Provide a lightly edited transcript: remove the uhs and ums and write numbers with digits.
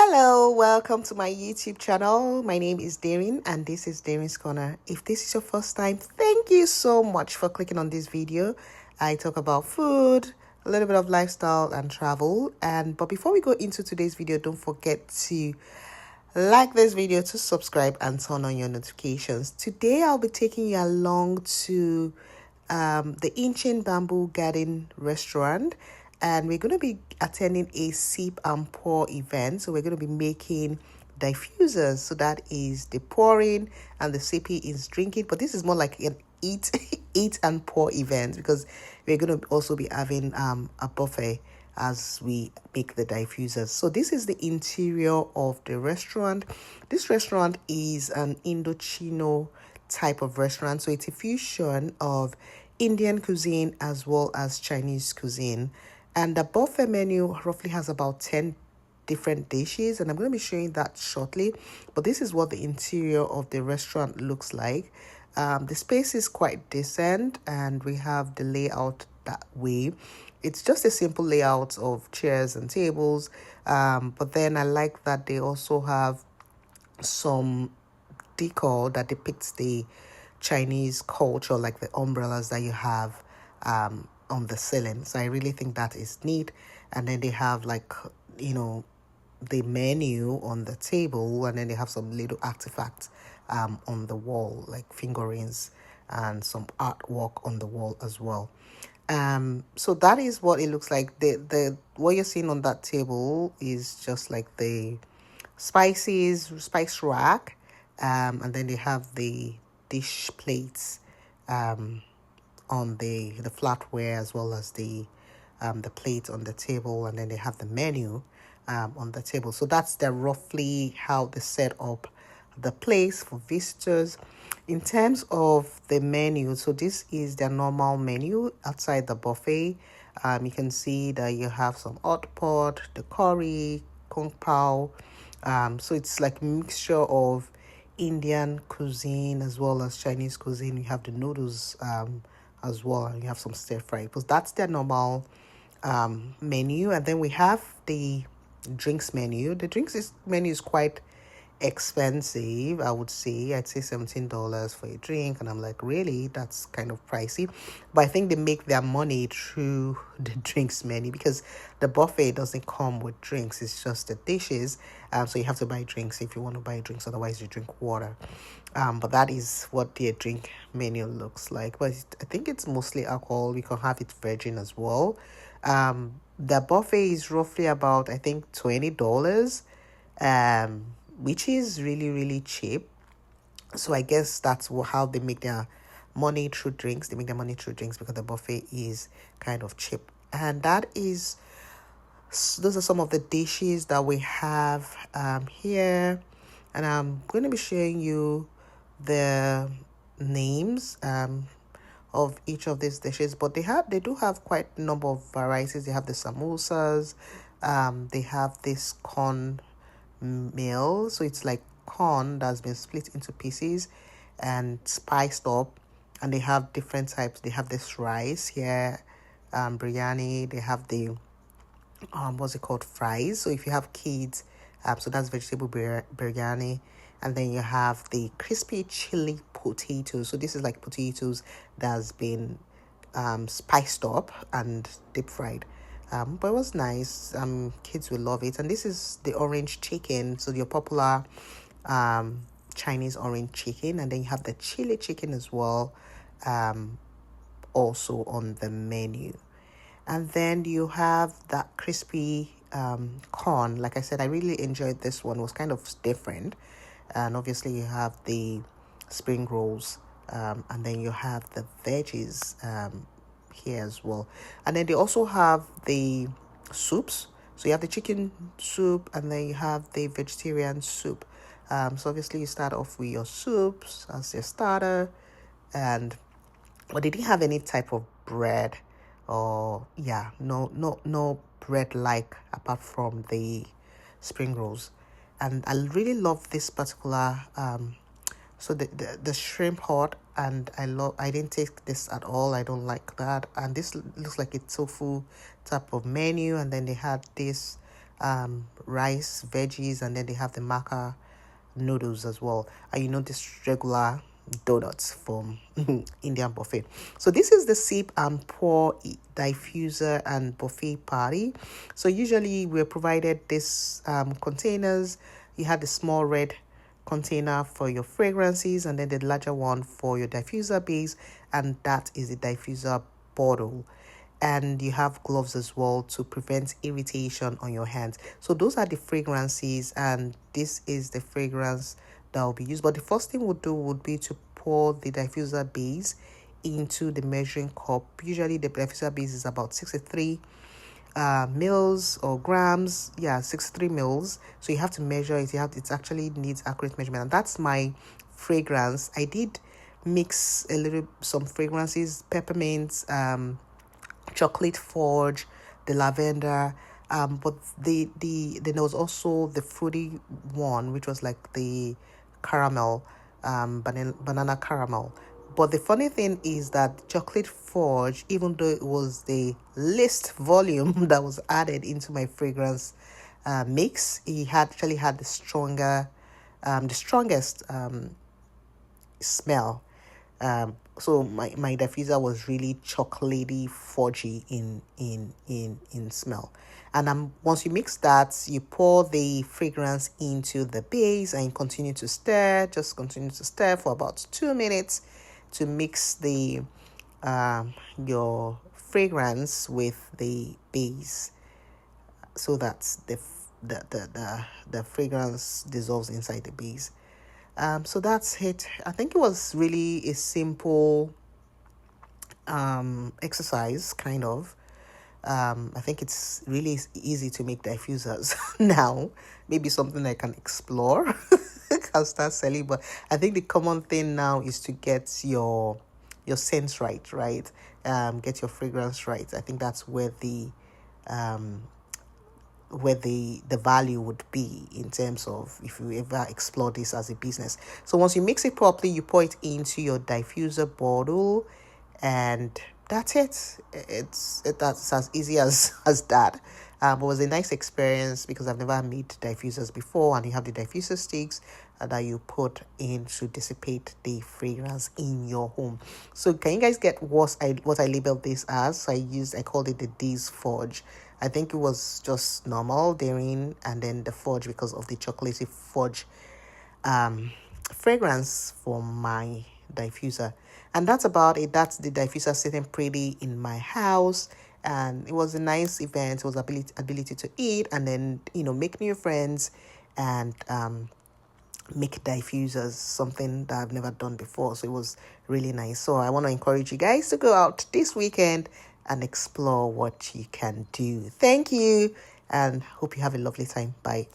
Hello, welcome to my YouTube channel. My name is Darin and this is DerinsCorner. If this is your first time, thank you so much for clicking on this video. I talk about food, a little bit of lifestyle and travel. But before we go into today's video, don't forget to like this video, to subscribe and turn on your notifications. Today I'll be taking you along to the Ancient Bamboo Garden restaurant, and we're going to be attending a sip and pour event. So we're going to be making diffusers. So that is the pouring and the sipping is drinking, but this is more like an eat eat and pour event because we're going to also be having a buffet as we make the diffusers. So this is the interior of the restaurant. This restaurant is an Indochino type of restaurant, so it's a fusion of Indian cuisine as well as Chinese cuisine. And the buffet menu roughly has about 10 different dishes, and I'm going to be showing that shortly. But this is what the interior of the restaurant looks like. The space is quite decent, and we have the layout that way. It's just a simple layout of chairs and tables, but then I like that they also have some decor that depicts the Chinese culture, like the umbrellas that you have on the ceiling. So I really think that is neat. And then they have the menu on the table, and then they have some little artifacts on the wall, like fingerings and some artwork on the wall as well. So that is what it looks like. The what you're seeing on that table is just like the spice rack, and then they have the dish plates on the flatware, as well as the plate on the table, and then they have the menu on the table. So that's roughly how they set up the place for visitors. In terms of the menu, so this is their normal menu outside the buffet. You can see that you have some hot pot, the curry, kung pao. So it's like a mixture of Indian cuisine as well as Chinese cuisine. You have the noodles as well, and you have some stir fry, because that's their normal menu. And then we have the drinks menu. The menu is quite expensive, I would say. I'd say $17 for a drink, and I'm like, really? That's kind of pricey. But I think they make their money through the drinks menu, because the buffet doesn't come with drinks, it's just the dishes. So you have to buy drinks if you want to buy drinks, otherwise you drink water. But that is what their drink menu looks like. But I think it's mostly alcohol. You can have it virgin as well. The buffet is roughly about, I think, $20, which is really, really cheap. So I guess that's how they make their money through drinks. They make their money through drinks because the buffet is kind of cheap. And those are some of the dishes that we have here. And I'm going to be showing you the names of each of these dishes, but they do have quite a number of varieties. They have the samosas, they have this corn meal, so it's like corn that's been split into pieces and spiced up, and they have different types. They have this rice here, biryani. They have the what's it called, fries. So if you have kids, so that's vegetable biryani. And then you have the crispy chili potatoes. So this is like potatoes that's been spiced up and deep fried. But it was nice. Kids will love it. And this is the orange chicken. So your popular Chinese orange chicken. And then you have the chili chicken as well, also on the menu. And then you have that crispy corn. Like I said, I really enjoyed this one. It was kind of different. And obviously you have the spring rolls, and then you have the veggies here as well. And then they also have the soups. So you have the chicken soup, and then you have the vegetarian soup. So obviously you start off with your soups as your starter, but they didn't have any type of bread, or no bread like, apart from the spring rolls. And I really love this particular so the shrimp hot, and I didn't take this at all. I don't like that. And this looks like a tofu type of menu. And then they had this rice, veggies, and then they have the maca noodles as well. And this regular donuts from Indian buffet. So this is the sip and pour diffuser and buffet party. So usually we're provided this containers. You have the small red container for your fragrances and then the larger one for your diffuser base, and that is the diffuser bottle. And you have gloves as well to prevent irritation on your hands. So those are the fragrances, and this is the fragrance that will be used. But the first thing we'll do would be to pour the diffuser base into the measuring cup. Usually the diffuser base is about 63 mils or grams. 63 mils. So you have to measure it. It actually needs accurate measurement, and that's my fragrance. I did mix some fragrances, peppermint, chocolate forge, the lavender, but then there was also the fruity one, which was like the caramel, banana caramel. But the funny thing is that chocolate forge, even though it was the least volume that was added into my fragrance mix, it actually had the strongest smell. So my diffuser was really chocolatey, forgy in smell. And once you mix that, you pour the fragrance into the base and continue to stir. Just continue to stir for about 2 minutes to mix the your fragrance with the base, so that the fragrance dissolves inside the base. So that's it. I think it was really a simple exercise, kind of. I think it's really easy to make diffusers now. Maybe something I can explore. I'll start selling, but I think the common thing now is to get your scents right? Get your fragrance right. I think that's where the value would be in terms of if you ever explore this as a business. So once you mix it properly, you pour it into your diffuser bottle, and that's it. That's as easy as that. It was a nice experience because I've never made diffusers before, and you have the diffuser sticks that you put in to dissipate the fragrance in your home. So can you guys get what I labeled this as? I called it the D's Forge. I think it was just normal Daring and then the Forge because of the chocolatey Forge fragrance for my diffuser. And that's about it. That's the diffuser sitting pretty in my house, and it was a nice event. It was ability to eat and then make new friends and make diffusers, something that I've never done before. So it was really nice. So I want to encourage you guys to go out this weekend and explore what you can do. Thank you, and hope you have a lovely time. Bye.